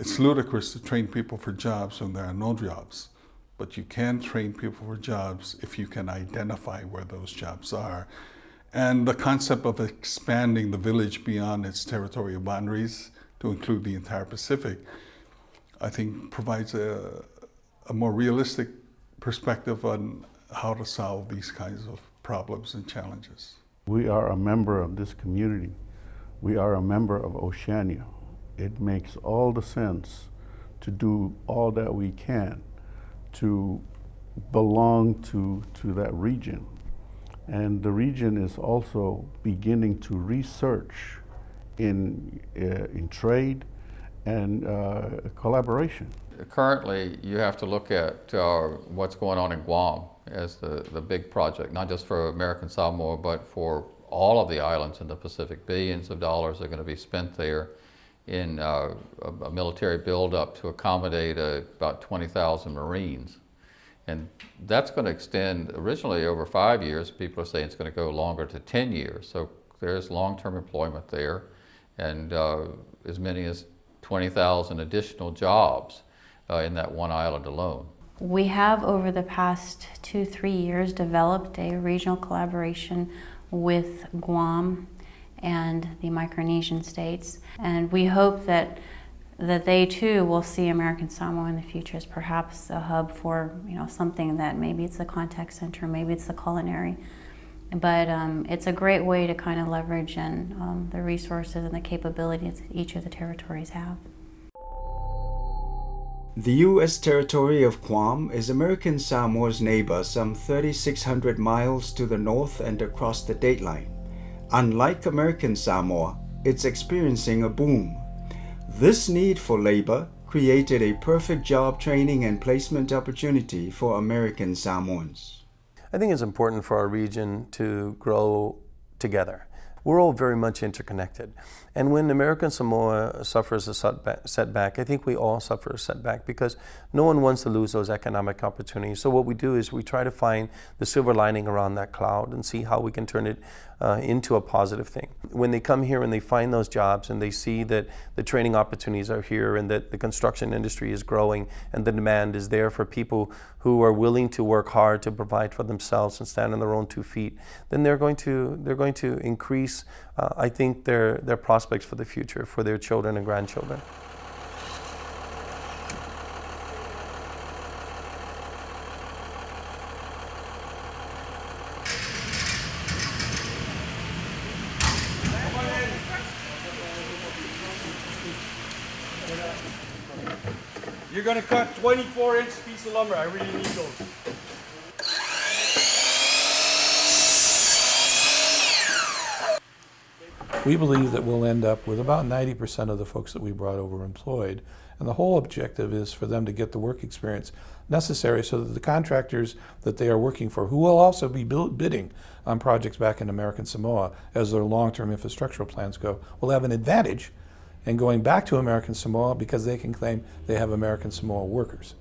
It's ludicrous to train people for jobs when there are no jobs, but you can train people for jobs if you can identify where those jobs are. And the concept of expanding the village beyond its territorial boundaries to include the entire Pacific, I think provides a more realistic perspective on how to solve these kinds of problems and challenges. We are a member of this community. We are a member of Oceania. It makes all the sense to do all that we can to belong to that region. And the region is also beginning to research in trade and collaboration. Currently, you have to look at what's going on in Guam as the big project, not just for American Samoa, but for all of the islands in the Pacific. Billions of dollars are going to be spent there in a military buildup to accommodate about 20,000 Marines. And that's going to extend originally over 5 years. People are saying it's going to go longer to 10 years. So there's long-term employment there, and as many as 20,000 additional jobs in that one island alone. We have over the past 2-3 years developed a regional collaboration with Guam and the Micronesian states, and we hope that they too will see American Samoa in the future as perhaps a hub for something that maybe it's a contact center, maybe it's the culinary, but it's a great way to kind of leverage the resources and the capabilities each of the territories have. The U.S. territory of Guam is American Samoa's neighbor some 3,600 miles to the north and across the dateline. Unlike American Samoa, it's experiencing a boom. This need for labor created a perfect job training and placement opportunity for American Samoans. I think it's important for our region to grow together. We're all very much interconnected. And when American Samoa suffers a setback, I think we all suffer a setback because no one wants to lose those economic opportunities. So what we do is we try to find the silver lining around that cloud and see how we can turn it into a positive thing. When they come here and they find those jobs and they see that the training opportunities are here and that the construction industry is growing and the demand is there for people who are willing to work hard to provide for themselves and stand on their own 2 feet, then they're going to increase, I think, their prospects for the future, for their children and grandchildren. You're gonna cut 24-inch piece of lumber. I really need those. We believe that we'll end up with about 90% of the folks that we brought over employed, and the whole objective is for them to get the work experience necessary so that the contractors that they are working for, who will also be bidding on projects back in American Samoa as their long-term infrastructural plans go, will have an advantage in going back to American Samoa because they can claim they have American Samoa workers.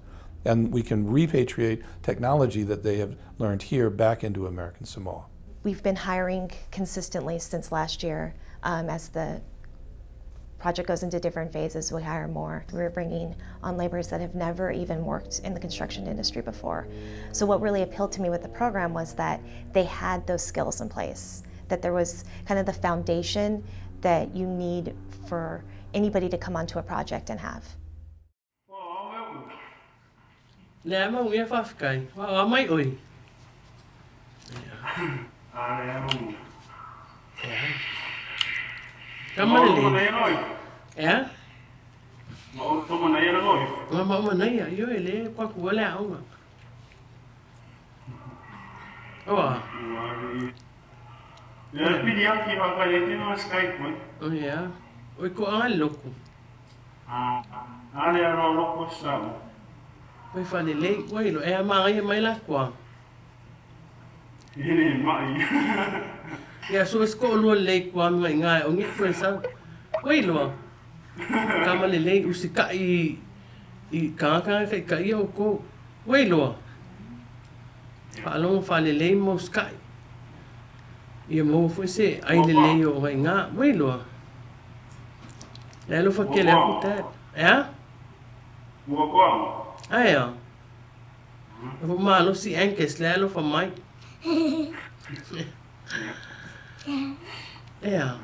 And we can repatriate technology that they have learned here back into American Samoa. We've been hiring consistently since last year. As the project goes into different phases, we hire more. We're bringing on laborers that have never even worked in the construction industry before. So what really appealed to me with the program was that they had those skills in place, that there was kind of the foundation that you need for anybody to come onto a project and have. Oh yeah. Oi ko ang loko. Ale ro loko sa. Oi fale le, oi lo e mai mai la kwa. Ini mai. Ya so sko lo le kwa mai ngai o ngi ko sa. Oi lo. Kama le usika I ka kai o ko. Oi lo. Palong fale le mo sky. Ia mo foi se ai le o vai nga. Oi lo. Lelo fa que le puta. É? Ai à. Fu malo si anche slelo fa mai. À.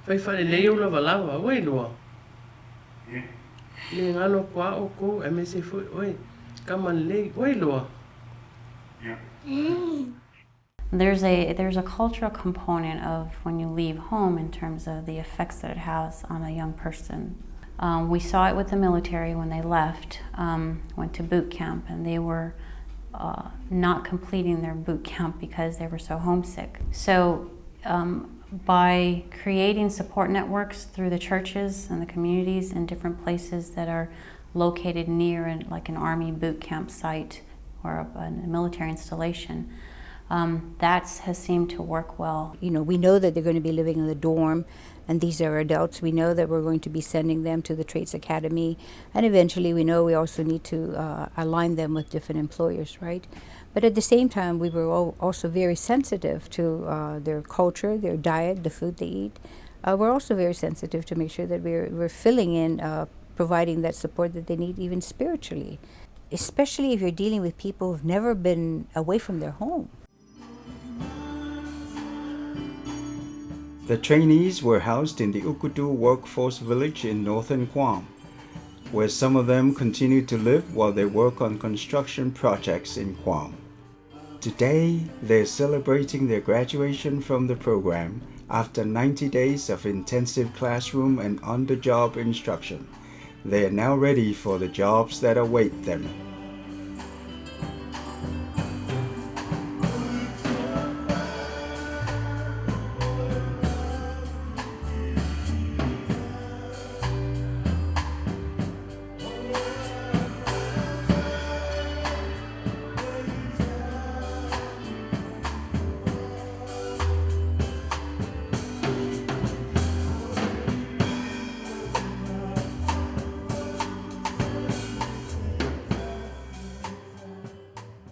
Fai fare lei una valava, wei lo. Le ngalo kwa o ko e me se fu, wei. Kaman lei, wei lo. There's a cultural component of when you leave home in terms of the effects that it has on a young person. We saw it with the military when they left, went to boot camp, and they were not completing their boot camp because they were so homesick. So by creating support networks through the churches and the communities in different places that are located near like an army boot camp site or a military installation, that has seemed to work well. You know, we know that they're going to be living in the dorm, and these are adults. We know that we're going to be sending them to the Trades Academy, and eventually we know we also need to align them with different employers, right? But at the same time, we were also very sensitive to their culture, their diet, the food they eat. We're also very sensitive to make sure that we're filling in, providing that support that they need even spiritually, especially if you're dealing with people who've never been away from their home. The trainees were housed in the Ukudu Workforce Village in northern Guam, where some of them continue to live while they work on construction projects in Guam. Today, they're celebrating their graduation from the program after 90 days of intensive classroom and on-the-job instruction. They are now ready for the jobs that await them.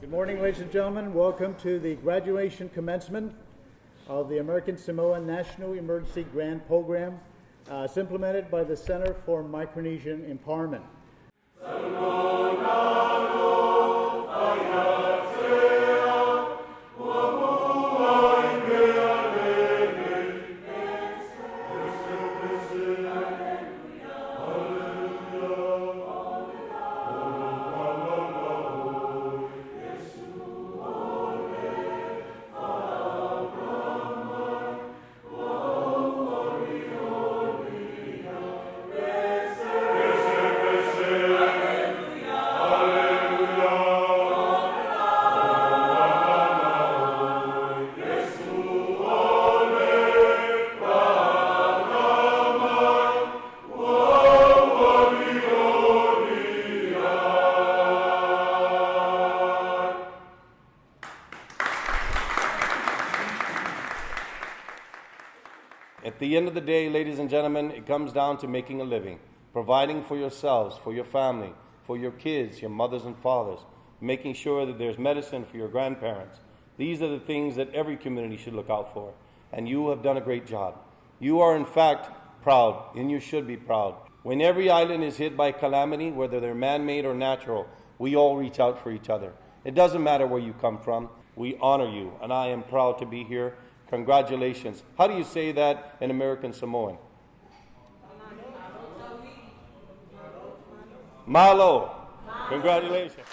Good morning, ladies and gentlemen. Welcome to the graduation commencement of the American Samoa National Emergency Grant Program. It's implemented by the Center for Micronesian Empowerment. At the end of the day, ladies and gentlemen, it comes down to making a living, providing for yourselves, for your family, for your kids, your mothers and fathers, making sure that there's medicine for your grandparents. These are the things that every community should look out for, and you have done a great job. You are in fact proud, and you should be proud. When every island is hit by calamity, whether they're man-made or natural, we all reach out for each other. It doesn't matter where you come from. We honor you, and I am proud to be here. Congratulations. How do you say that in American Samoan? Malo. Congratulations.